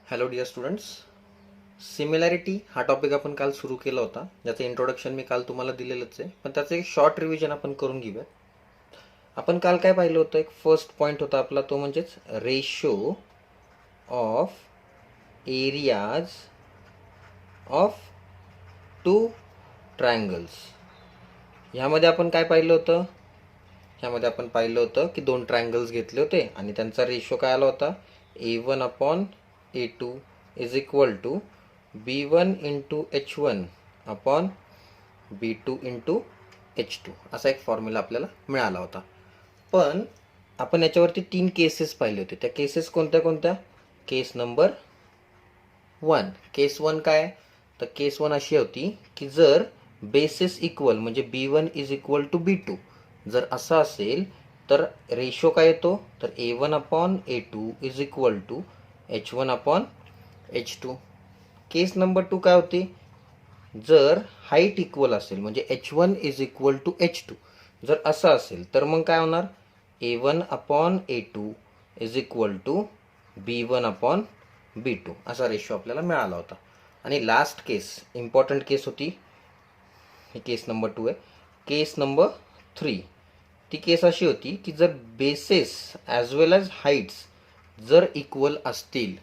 Hello dear students, similarity हा topic आपण काल सुरू केला होता, ज्याचं इंट्रोडक्शन मी काल तुम्हाला दिलेलंच आहे, पण त्याचं एक शॉर्ट रिव्हिजन आपण करून घेऊया. आपण काल काय पाहिलं होतं, एक फर्स्ट पॉईंट होता आपला, तो म्हणजेच ratio of areas of two triangles. ह्यामध्ये आपण काय पाहिलं होतं, ह्यामध्ये आपण पाहिलं होतं की दोन ट्रायंगल्स घेतले होते आणि त्यांचा रेशो काय आला होता, A1/A2 is equal to B1/H1 upon B2/H2 असा एक फॉर्म्युला आपल्याला मिळाला होता. पण आपण याच्यावरती 3 केसेस पाहिले होते. त्या केसेस कोणत्या कोणत्या? केस नंबर 1. केस 1 काय? तर केस 1 अशी होती की जर बेसिस इक्वल म्हणजे B1 is equal to B2 जर असा असेल तर रेशो काय येतो, तर A1/A2 is equal to H1/H2. Case number 2 काय होती, जर हाईट इक्वल असेल म्हणजे H1 is equal to H2 जर असं असेल तर मग काय होणार, A1/A2 is equal to B1/B2 असा रेशो आपल्याला मिळाला होता. आणि लास्ट केस, इम्पॉर्टंट केस होती, ही केस नंबर 2 आहे. केस नंबर 3, ती केस अशी होती की जर बेसेस ॲज वेल ॲज हाईट्स जर इक्वल असतील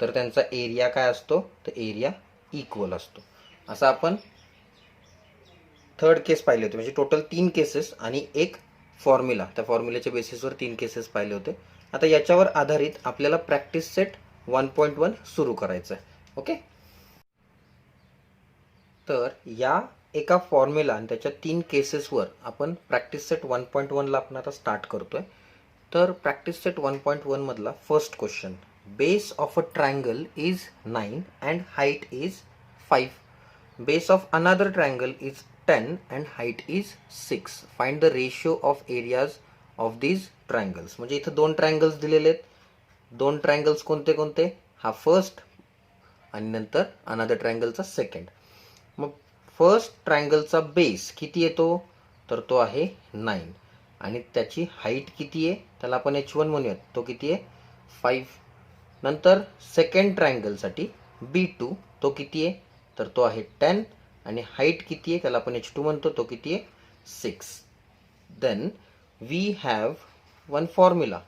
तर त्यांचा एरिया काय असतो, तर एरिया इक्वल असतो. असं आपण थर्ड केस पाहिले होते. म्हणजे टोटल 3 केसेस आणि एक फॉर्म्युला, त्या फॉर्म्युल्याच्या बेसिसवर 3 केसेस पाहिले होते. आता याच्यावर आधारित आपल्याला प्रॅक्टिस सेट 1.1 सुरू करायचं आहे. ओके, तर या एका फॉर्म्युला आणि त्याच्या 3 केसेसवर आपण प्रॅक्टिस सेट 1.1ला आपण आता स्टार्ट करतोय. तर प्रॅक्टिस सेट 1.1 मधला first question, base of a triangle is 9 and height is 5. Base of another triangle is 10 and height is 6. Find the ratio of areas of these triangles. म्हणजे इथं दोन triangles दिलेले आहेत. दोन ट्रायंगल्स कोणते कोणते, हा फर्स्ट आणि नंतर अनदर ट्रायंगलचा सेकंड. मग फर्स्ट ट्रायंगलचा बेस किती येतो, तर तो आहे 9 आणि त्याची हाईट किती आहे, त्याला आपण H1 म्हणूयात, तो किती आहे 5. नंतर सेकंड ट्रायंगलसाठी B2 तो किती आहे, तर तो आहे 10 आणि हाईट किती आहे, त्याला आपण H2 म्हणतो, तो किती आहे 6. Then we have one formula.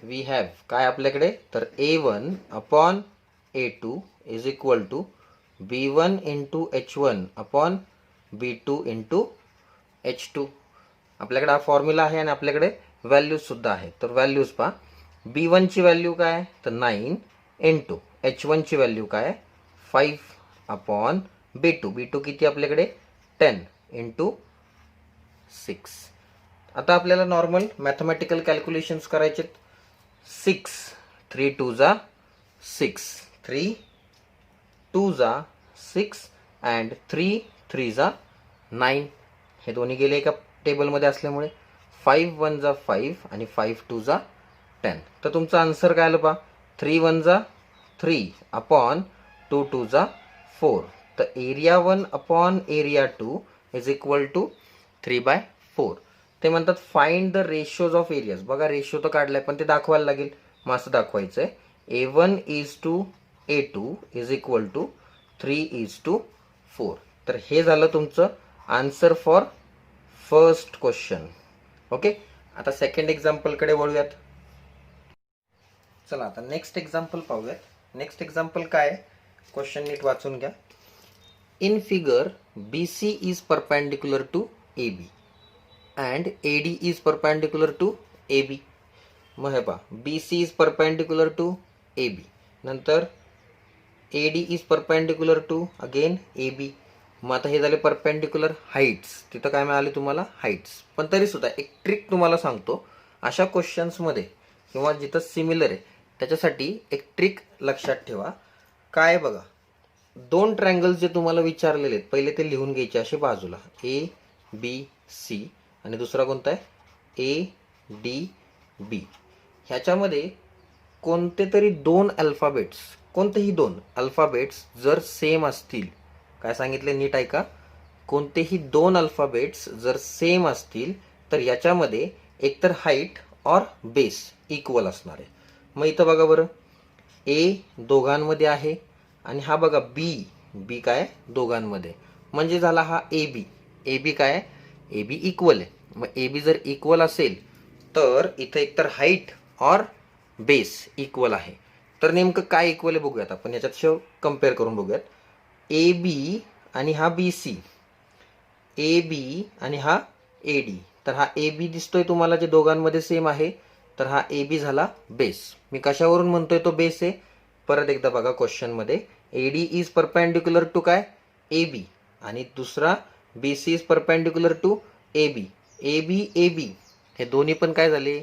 We have काय आपल्याकडे, तर A1/A2 is equal to B1/H1 upon B2/H2. आपल्याकडे हा फॉर्म्युला आहे आणि आपल्याकडे व्हॅल्यूज सुद्धा आहे. तर व्हॅल्यूज पहा, B1 ची व्हॅल्यू काय, तर 9 इंटू H1 ची व्हॅल्यू काय 5 अपॉन B2 किती आपल्याकडे 10 इंटू 6. आता आपल्याला नॉर्मल मॅथमॅटिकल कॅल्क्युलेशन्स करायचे. 6 3 2 जा 6, 3 2 जा 6 अँड 3 3 जा 9. हे दोन्ही गेले एका टेबलमध्ये असल्यामुळे 5 1 जा 5 आणि 5 2 जा 10. तर तुमचा आन्सर काय आलं पहा, 3 1 जा 3 अपॉन 2 2 जा 4. तर area 1 upon area 2 is equal to 3/4. ते म्हणतात find the ratios of areas. बघा रेशो तर काढलाय पण ते दाखवायला लागेल. मग असं दाखवायचं आहे, A1 is to A2 is equal to 3:4. तर हे झालं तुमचं answer for first question. Okay, आता सेकंड एक्झाम्पलकडे वळूयात. चला आता नेक्स्ट एक्झाम्पल पाहूयात. नेक्स्ट एक्झाम्पल काय, क्वेश्चन नीट वाचून घ्या. In figure BC is perpendicular to AB and AD is perpendicular to AB. मग हे पहा, BC is perpendicular to AB, नंतर AD is perpendicular to again AB. मग आता हे झाले परपेंडिक्युलर हाईट्स. तिथं काय मिळाले तुम्हाला, हाईट्स. पण तरी सुद्धा एक ट्रिक तुम्हाला सांगतो, अशा क्वेश्चन्समध्ये किंवा जिथं सिमिलर आहे त्याच्यासाठी एक ट्रिक लक्षात ठेवा. काय बघा, दोन ट्रायंगल्स जे तुम्हाला विचारलेले आहेत पहिले ते लिहून घ्यायचे असे बाजूला, ABC आणि दुसरा कोणता आहे ADB. ह्याच्यामध्ये कोणते तरी दोन अल्फाबेट्स, कोणतेही दोन अल्फाबेट्स जर सेम असतील, काय सांगितले नीट ऐका, कोणतेही दोन अल्फाबेट्स जर सेम असतील तर याच्यामध्ये एकतर हाईट और बेस इक्वल असणार आहे. मग इथं बघा बरं, ए दोघांमध्ये आहे आणि हा बघा बी काय दोघांमध्ये, म्हणजे झाला हा ए बी काय ए बी इक्वल आहे. मग ए बी जर इक्वल असेल तर इथं एकतर हाईट और बेस इक्वल आहे. तर नेमकं काय इक्वल आहे बघूयात आपण, याच्यात कम्पेअर करून बघूयात. ए बी आणि हा बी सी, ए बी आणि हा ए डी. तर हा ए बी दिसतोय तुम्हाला जे दोघांमध्ये सेम आहे, तर हा ए बी झाला बेस. मी कशावरून म्हणतोय तो बेस आहे, परत एकदा बघा क्वेश्चनमध्ये A D is perpendicular to काय ए बी, आणि दुसरा B C is perpendicular to A B. A B हे दोन्ही पण काय झाले,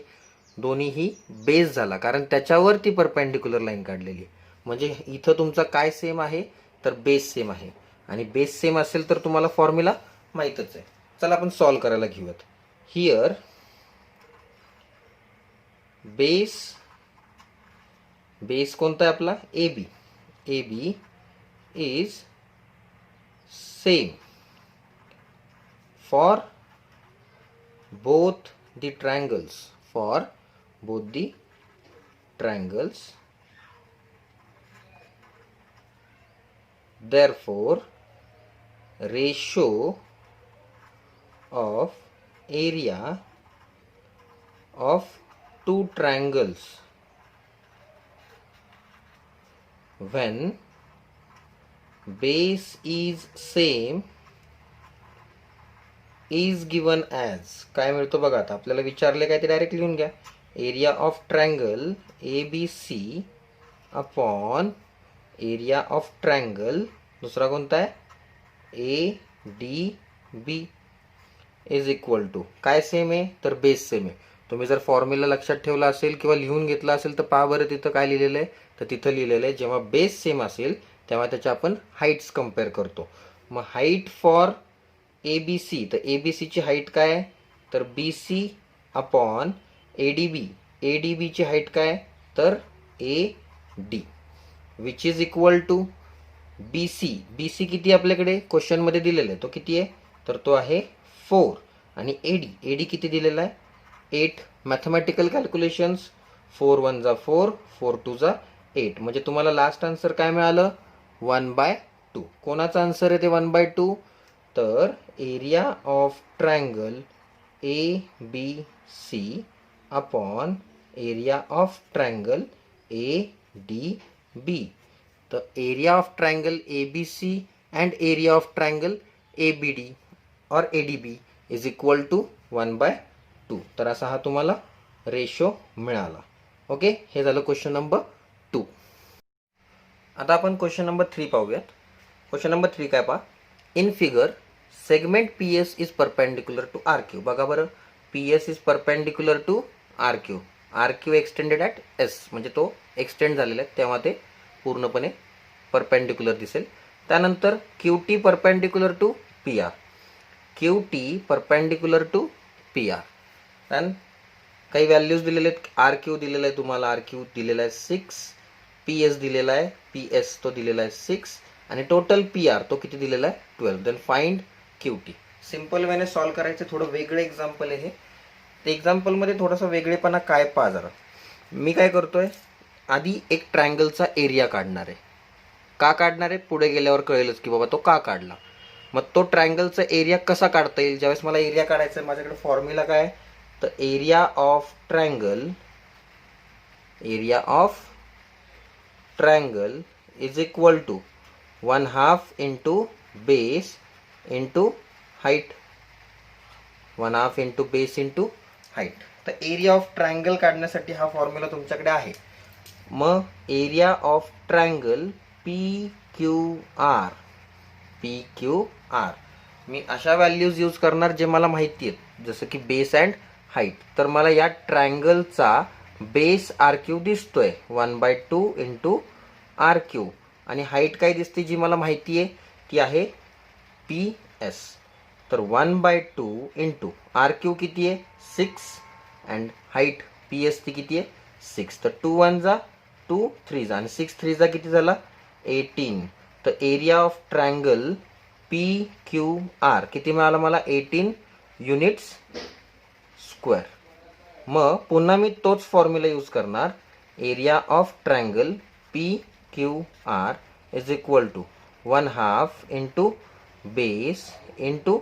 दोन्हीही बेस झाला, कारण त्याच्यावरती परपेंडिक्युलर लाईन काढलेली. म्हणजे इथं तुमचा काय सेम आहे, तर बेस सेम आहे, आणि बेस सेम असेल तर तुम्हाला फॉर्म्युला माहीतच आहे. चला आपण सॉल्व करायला घेऊयात. हिअर बेस कोणता आहे आपला, A B is same for both the triangles, therefore ratio of area of two triangles when base is same is given as. काय मिळतो बघा, आता आपल्याला विचारले काय ते डायरेक्ट लिहून घ्या. Area of triangle A B C upon area of triangle दुसरा कोणता आहे A D B is equal to काय सेम आहे, तर बेस सेम आहे. तुम्ही जर फॉर्म्युला लक्षात ठेवला असेल किंवा लिहून घेतला असेल तर पहा बरं तिथं काय लिहिलेलं आहे, तर तिथं लिहिलेलं आहे जेव्हा बेस सेम असेल तेव्हा त्याच्या आपण हाईट्स कम्पेअर करतो. मग height for A B C, तर ए बी सीची हाईट काय आहे, तर B C upon A D बीची हाईट काय, तर A D, which is equal to B C किती आपल्याकडे क्वेश्चनमध्ये दिलेलं आहे, तो किती आहे, तर तो आहे 4, आणि ए डी किती दिलेला आहे 8. मॅथमॅटिकल कॅल्क्युलेशन्स 4 1 जा 4, 4 2 जा 8, म्हणजे तुम्हाला लास्ट आन्सर काय मिळालं 1/2. कोणाचा आन्सर आहे ते 1/2, तर area of triangle A B C upon area of triangle A D B. तर area of triangle A B C and area of triangle A B D or A D B is equal to 1/2. तर असा हा तुम्हाला ratio मिळाला. Okay, हे झालं question number 2. आता आपण क्वेश्चन नंबर 3 पाहूयात. क्वेश्चन नंबर 3 काय पहा, in figure segment P S is perpendicular to R Q. बघा बरं, P S is perpendicular to R Q extended at S, म्हणजे तो एक्सटेंड झालेला आहे तेव्हा ते पूर्णपणे परपेंडिक्युलर दिसेल. त्यानंतर Q T perpendicular to P R, then काही व्हॅल्यूज दिलेले आहेत. आर क्यू दिलेला आहे तुम्हाला, आर क्यू दिलेला आहे 6, पी एस दिलेला आहे, पी एस तो दिलेला आहे 6, आणि टोटल पी आर तो किती दिलेला आहे 12. Then find Q T. Simple वेने सॉल्व करायचं. थोडं वेगळं एक्झाम्पल आहे हे. ते एक्झाम्पलमध्ये थोडासा वेगळेपणा काय पहा जरा. मी काय करतोय, आधी एक ट्रायंगलचा एरिया काढणार आहे. का काढणार आहे पुढे गेल्यावर कळेलच की बाबा तो का काढला. मग तो ट्रायंगलचा एरिया कसा काढता येईल, ज्यावेळेस मला एरिया काढायचा आहे माझ्याकडे फॉर्म्युला काय, तर area of triangle is equal to 1/2 into base into height, 1/2 into base into height. तर एरिया ऑफ ट्रायंगल काढण्यासाठी हा फॉर्म्युला तुमच्याकडे आहे. मग area of triangle P Q R मी अशा व्हॅल्यूज यूज करणार जे मला माहिती आहेत, जसं की बेस अँड हाईट. तर मला या ट्रायंगलचा बेस आर क्यू दिसतोय 1/2 इंटू आर क्यू, आणि हाईट काय दिसते जी मला माहिती आहे ती आहे पी एस. तर 1/2 इंटू आर क्यू किती आहे 6, अँड हाईट पी एस ती किती आहे 6. तर 2 1 जा 2, 3 जा, आणि 6 3 जा किती झाला 18. तर area of triangle P Q R किती मिळाला मला 18 युनिट्स स्क्वेअर. मग पुन्हा मी तोच फॉर्म्युला यूज करणार. Area of triangle PQR is equal to 1/2 into base into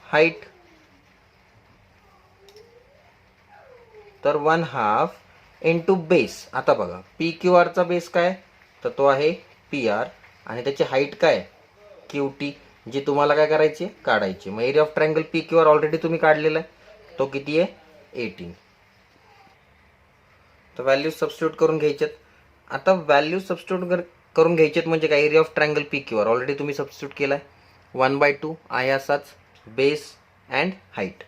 height. तर 1/2 इंटू बेस. आता बघा PQRचा बेस काय, तर तो आहे PR आणि त्याची हाईट काय QT, जी तुम्हाला काय करायची काढायची. मग area of triangle PQR already तुम्ही काढलेला आहे, तो किती आहे 18. तर व्हॅल्यू सबस्टिट्यूट करून घ्यायच्यात. आता व्हॅल्यू सबस्टिट्यूट करून घ्यायच्यात म्हणजे काय, area of triangle PQR already तुम्ही सबस्टिट्यूट केलाय. 1/2 आहे असाच बेस अँड हाईट.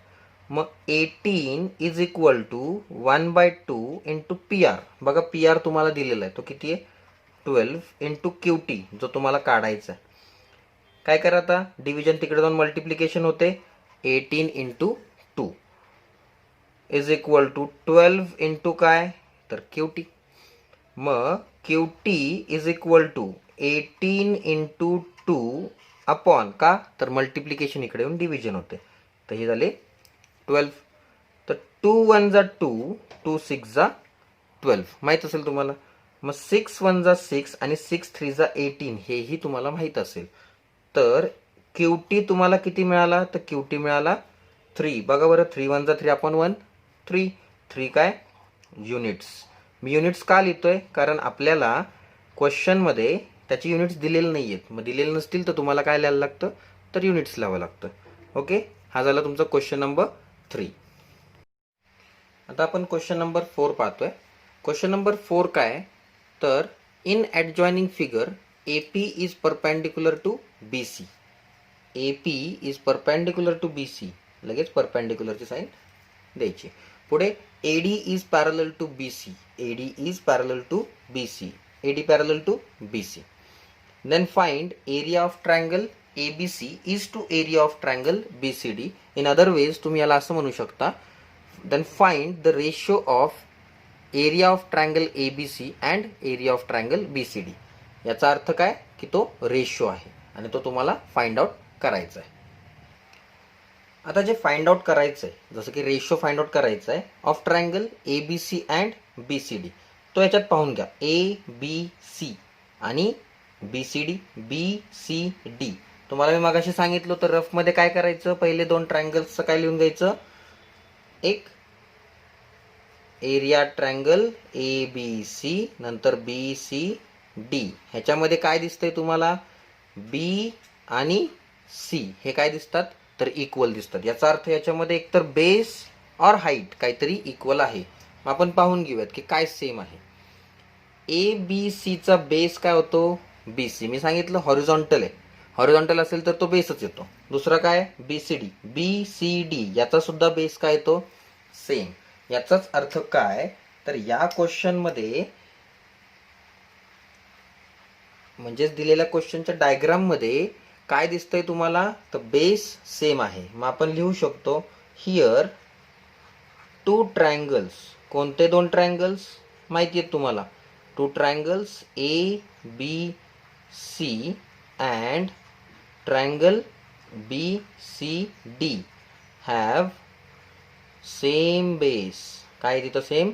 मग 18 is equal to 1/2 into PR. बघा PR तुम्हाला दिलेला आहे, तो किती आहे 12 इंटू QT, जो तुम्हाला काढायचा आहे. काय करा आता, डिव्हिजन तिकडे जाऊन मल्टिप्लिकेशन होते. 18 into 2 is equal to 12 into काय तर QT. मग QT is equal to 18 into 2 upon का, तर मल्टिप्लिकेशन इकडे येऊन डिव्हिजन होते, तर हे झाले 12. तर 2 1 जा 2, 2 6 जा 12 माहीत असेल तुम्हाला. मग 6 1 जा 6 आणि 6 3 जा 18 हेही तुम्हाला माहीत असेल. तर QT तुम्हाला किती मिळाला, तर QT मिळाला 3. बघा बरं, 3 1 जा 3 अपॉन 1 3. 3 काय युनिट्स. मी युनिट्स का लिहितोय, कारण आपल्याला क्वेश्चनमध्ये त्याची युनिट्स दिलेले नाही आहेत. मग दिलेले नसतील तर तुम्हाला काय लिहायला लागतं, तर युनिट्स लिहावं लागतं. ओके, हा झाला तुमचा क्वेश्चन नंबर 3. आता आपण क्वेश्चन नंबर 4 पाहतोय. क्वेश्चन नंबर 4 काय, तर in adjoining figure AP is perpendicular to BC. AP is perpendicular to BC. लगेच परपेंडिक्युलरची साईन द्यायची. पुढे AD is parallel to BC. AD is parallel to BC. AD parallel to BC. Then find area of triangle ABC is to area of triangle BCD. In other ways तुम्ही याला असं म्हणू शकता, then find the ratio of area of triangle ABC and area of triangle BCD. याचा अर्थ काय की तो रेशो आहे आणि तो तुम्हाला फाइंड आउट करायचा आहे. आता जे फाइंड आउट करायचं आहे, जसं की रेशो फाइंड आउट करायचा आहे of triangle ABC and BCD, तो याच्यात पाहून घ्या. ABC आणि BCD, BCD. तुम्हाला मी मागाशी सांगितलं होतं रफमध्ये काय करायचं, पहिले दोन ट्रायंगल्सचं काय लिहून घ्यायचं, एक एरिया ट्रायंगल ABC, नंतर BCD. ह्याच्यामध्ये काय दिसतंय तुम्हाला, B आणि C हे काय दिसतात, तर इक्वल दिसतात. याचा अर्थ याच्यामध्ये एकतर बेस और हाईट काहीतरी इक्वल आहे. मग आपण पाहून घेऊयात की काय सेम आहे. ABC चा बेस काय होतो BC. मी सांगितलं हॉरिझॉन्टल आहे, हॉरिझॉन्टल असेल तर तो बेसच येतो. दुसरा काय BCD, BCD याचा सुद्धा बेस काय येतो सेम. याचाच अर्थ काय, तर या क्वेश्चन मध्ये म्हणजेच दिलेल्या क्वेश्चनच्या डायग्राम मध्ये काय दिसतंय तुम्हाला, तर बेस सेम आहे. मग आपण लिहू शकतो हिअर टू ट्रायंगल्स. कोणते दोन ट्रायंगल्स माहिती आहेत तुम्हाला, two triangles ABC and triangle BCD have same base. काय तिथं सेम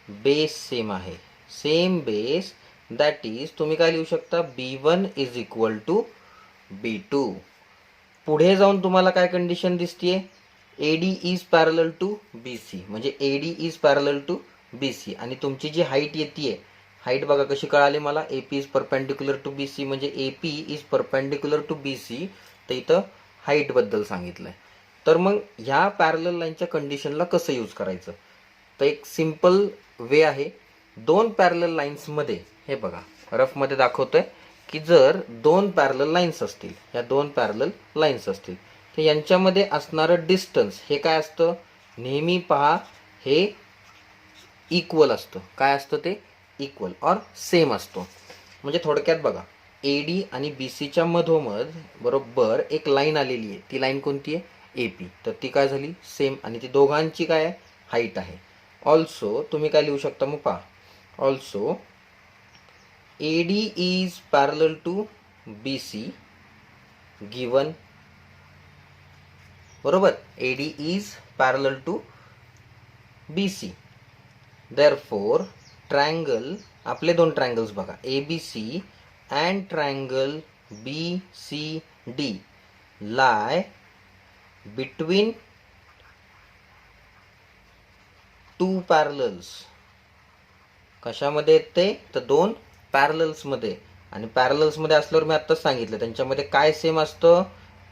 बेस सेम आहे, सेम बेस. दॅट इज तुम्ही काय लिहू शकता, B1 is equal to B2. पुढे जाऊन तुम्हाला काय कंडिशन दिसतीये, AD is parallel to BC, म्हणजे AD is parallel to BC. आणि तुमची जी हाईट येते, हाईट बघा कशी कळाली मला, AP is perpendicular to BC, म्हणजे AP is perpendicular to BC. तर इथं हाईट बद्दल सांगितलंय. तर मग ह्या पॅरलल लाईनच्या कंडिशनला कसं यूज करायचं, तर एक सिंपल वे आहे. दोन पॅरलल लाईन्समध्ये हे बघा रफमध्ये दाखवतोय की जर दोन पॅरलल लाईन्स असतील, या दोन पॅरलल लाईन्स असतील, तर यांच्यामध्ये असणारं डिस्टन्स हे काय असतं, नेहमी पहा हे इक्वल असतं. काय असतं ते इक्वल और सेम असतो. म्हणजे थोडक्यात बघा AD आणि BCच्या मधोमध बरोबर एक लाईन आलेली आहे. ती लाईन कोणती आहे AP. तर ती काय झाली सेम, आणि ती दोघांची काय आहे हाईट आहे. ऑल्सो तुम्ही काय लिहू शकता, मग पहा also AD is parallel to BC given. बरोबर, AD is parallel to BC. Therefore, triangle आपले दोन ट्रायंगल्स बघा, A B C and triangle B C D lie between two parallels. कशामध्ये आहेत ते, तर दोन पॅरलल्स मध्ये. आणि पॅरलल्स मध्ये असल्यावर मी आत्ताच सांगितलं त्यांच्यामध्ये काय सेम असतं,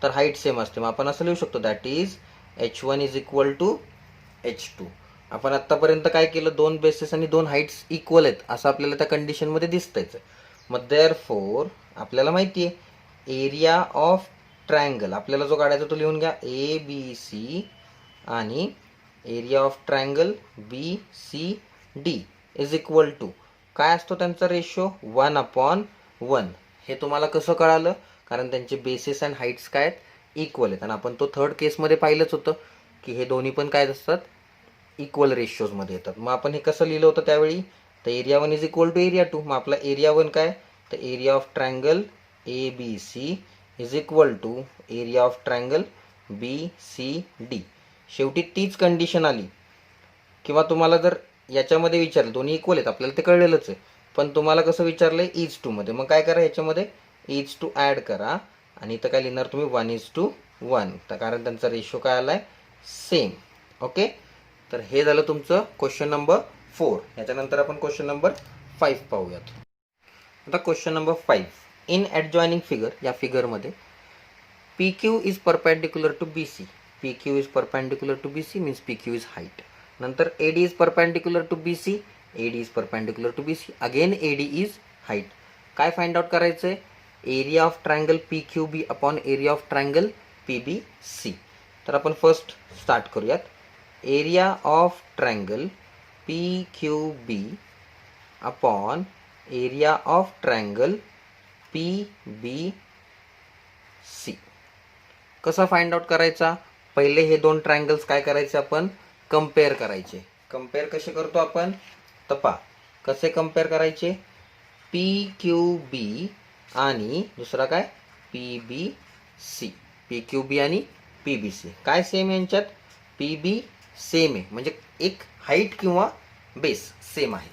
तर हाईट सेम असते. मग आपण असं लिहू शकतो, that is h1 is equal to h2. आपण आत्तापर्यंत काय केलं, दोन बेसेस आणि दोन हाईट्स इक्वल आहेत असं आपल्याला त्या कंडिशनमध्ये दिसतंय. मग देअरफॉर आपल्याला माहिती आहे एरिया ऑफ ट्रायंगल आपल्याला जो काढायचा तो लिहून घ्या, ए बी सी आणि area of triangle B C D is equal to काय असतो त्यांचा रेशो, 1/1. हे तुम्हाला कसं कळालं, कारण त्यांचे बेसिस अँड हाईट्स काय आहेत, इक्वल आहेत. आणि आपण तो थर्ड केसमध्ये पाहिलंच होतं की हे दोन्ही पण काय असतात, इक्वल रेशोजमध्ये येतात. मग आपण हे कसं लिहिलं होतं त्यावेळी, तर area 1 is equal to area 2. मग आपला एरिया 1 काय, तर area of triangle A B C is equal to area of triangle B C D. शेवटी तीच कंडिशन आली. किंवा तुम्हाला जर याच्यामध्ये विचारलं, दोन्ही इक्वल आहेत आपल्याला ते कळलेलंच आहे, पण तुम्हाला कसं विचारलंय इज टू मध्ये, मग काय करा, याच्यामध्ये इज टू ॲड करा आणि इथं काय लिहिणार तुम्ही 1:1, तर कारण त्यांचा रेशो काय आलाय, सेम. ओके, तर हे झालं तुमचं क्वेश्चन नंबर 4. याच्यानंतर आपण क्वेश्चन नंबर 5 पाहूयात. आता question number 5, in adjoining figure, या फिगरमध्ये P Q is perpendicular to B C. P Q is perpendicular to B C means P Q is height. नंतर A D is perpendicular to B C, A D is perpendicular to B C, again A D is height. काय find out करायचं आहे, area of triangle P Q B upon area of triangle P B C. तर आपण first start करूयात. Area of triangle P Q B upon area of triangle P B C. कसा find out करायचा, पहिले हे दोन ट्रायंगल्स काय करायचे, आपण कम्पेअर करायचे. कम्पेअर कसे करतो आपण, तपा कसे कम्पेअर करायचे, पी क्यू बी आणि दुसरा काय P B C. P Q B आणि पी बी सी काय सेम यांच्यात, पी बी सेम आहे म्हणजे एक हाईट किंवा बेस सेम आहे.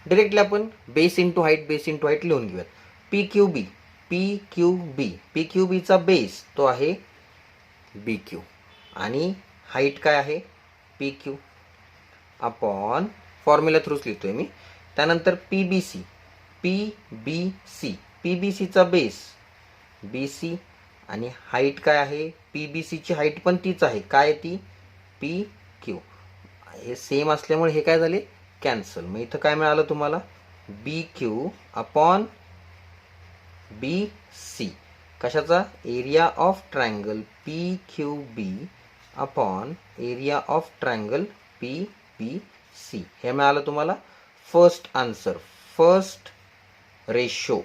डिरेक्टली आपण बेस इंटू हाईट लिहून घेऊयात. P Q B, P Q B, P Q बीचा बेस तो आहे बी क्यू आणि हाईट काय आहे पी क्यू अपॉन फॉर्म्युला थ्रूच लिहितोय मी. त्यानंतर P B C, P B C, P B सीचा बेस बी सी आणि हाईट काय आहे, पी बी सीची हाईट पण तीच आहे, काय ती पी क्यू. हे सेम असल्यामुळे हे काय झाले, कॅन्सल. मग इथं काय मिळालं तुम्हाला, B Q upon B C. कशाचा, area of triangle P Q B upon area of triangle P B C. हे मिळालं तुम्हाला फर्स्ट आन्सर, फर्स्ट रेशो.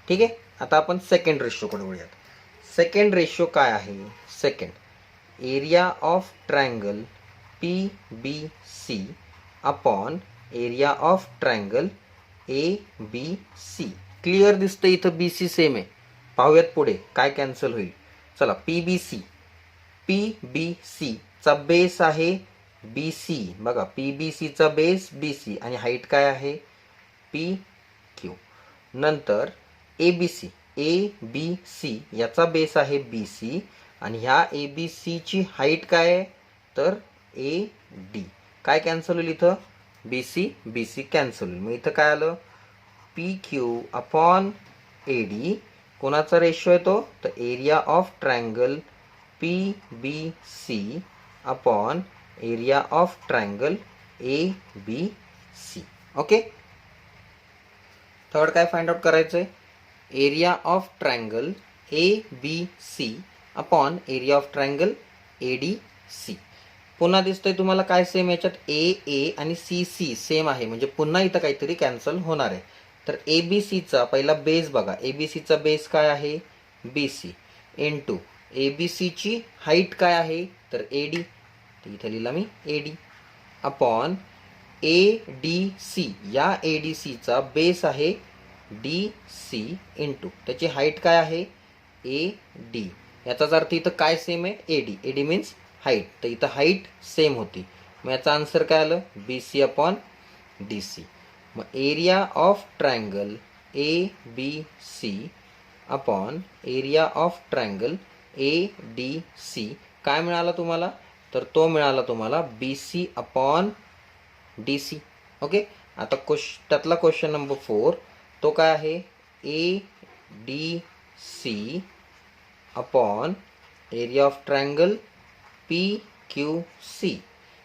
ठीक आहे, आता आपण सेकंड रेशोकडे वळूयात. सेकंड रेशो काय आहे, second area of triangle P B C upon area of triangle A B C. Clear दिसतं इथं बी सी सेम आहे. पाहूयात पुढे काय कॅन्सल होईल. चला, P B C, P B C चा बेस आहे बी सी. बघा, पी बी सीचा बेस बी सी आणि हाईट काय आहे पी क्यू. नंतर A B C, A B C याचा बेस आहे बी सी आणि ह्या ए बी सीची हाईट काय आहे, तर ए डी. काय कॅन्सल होईल इथं, बी सी कॅन्सल होईल. मग इथं काय आलं, P Q upon A D. कोणाचा रेशो आहे तो, तर area of triangle P B C upon area of triangle A B C. Okay, third काय फाइंड आउट करायचं आहे, area of triangle A B C upon area of triangle A D C. पुन्हा दिसतंय तुम्हाला काय सेम, याच्यात ए आणि C same आहे म्हणजे पुन्हा इथं काहीतरी कॅन्सल होणार आहे. तर ए बी सीचा पहिला बेस बघा, ए बी सीचा बेस काय आहे बी सी इंटू ए बी सीची हाईट काय आहे, तर ए डी. तर इथं लिहिला मी A D upon A D C. या ए डी सीचा बेस आहे डी सी इंटू त्याची हाईट काय आहे ए डी. याचाच अर्थ इथं काय सेम आहे, A D. A D means height, तर इथं हाईट सेम होती. मग याचा आन्सर काय आलं, B C upon D C. मग area of triangle ABC upon area of triangle ADC काय मिळाला तुम्हाला? तर तो मिळाला तुम्हाला BC अपॉन DC. ओके. आता त्यातला क्वेश्चन नंबर 4 तो काय आहे? ADC upon area of triangle PQC.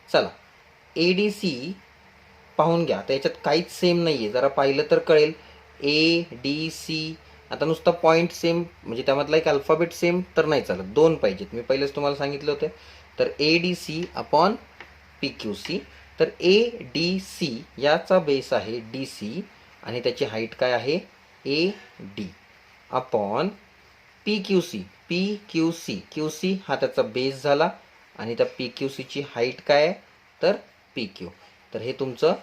चला ADC पाहून घ्या. आता याच्यात काहीच सेम नाही आहे. जरा पाहिलं तर कळेल. ADC आता नुसता पॉईंट सेम म्हणजे त्यामधला एक अल्फाबेट सेम तर नाही चालत, 2 पाहिजेत. मी पहिलेच तुम्हाला सांगितलं होतं. तर ADC अपॉन PQC. तर ADC याचा बेस आहे DC आणि त्याची हाईट काय आहे? AD upon PQC. QC हा त्याचा बेस झाला आणि त्या PQC ची हाईट काय आहे? तर PQ. तर हे तुमचं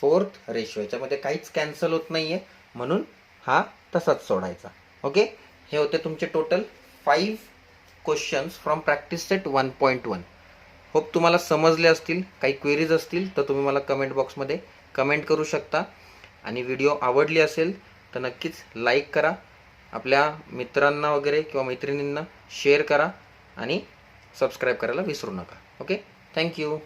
4th रेशो. याच्यामध्ये काहीच कॅन्सल होत नाहीये म्हणून हा तसाच सोडायचा. ओके. हे होते तुमचे total 5 questions from practice set 1.1. Hope तुम्हाला समजले असतील. काही क्वेरीज असतील तर तुम्ही मला कमेंट बॉक्समध्ये कमेंट करू शकता. आणि व्हिडिओ आवडली असेल तर नक्कीच लाईक करा, आपल्या मित्रांना वगैरे किंवा मैत्रिणींना शेअर करा आणि सबस्क्राईब करायला विसरू नका. ओके. थँक्यू.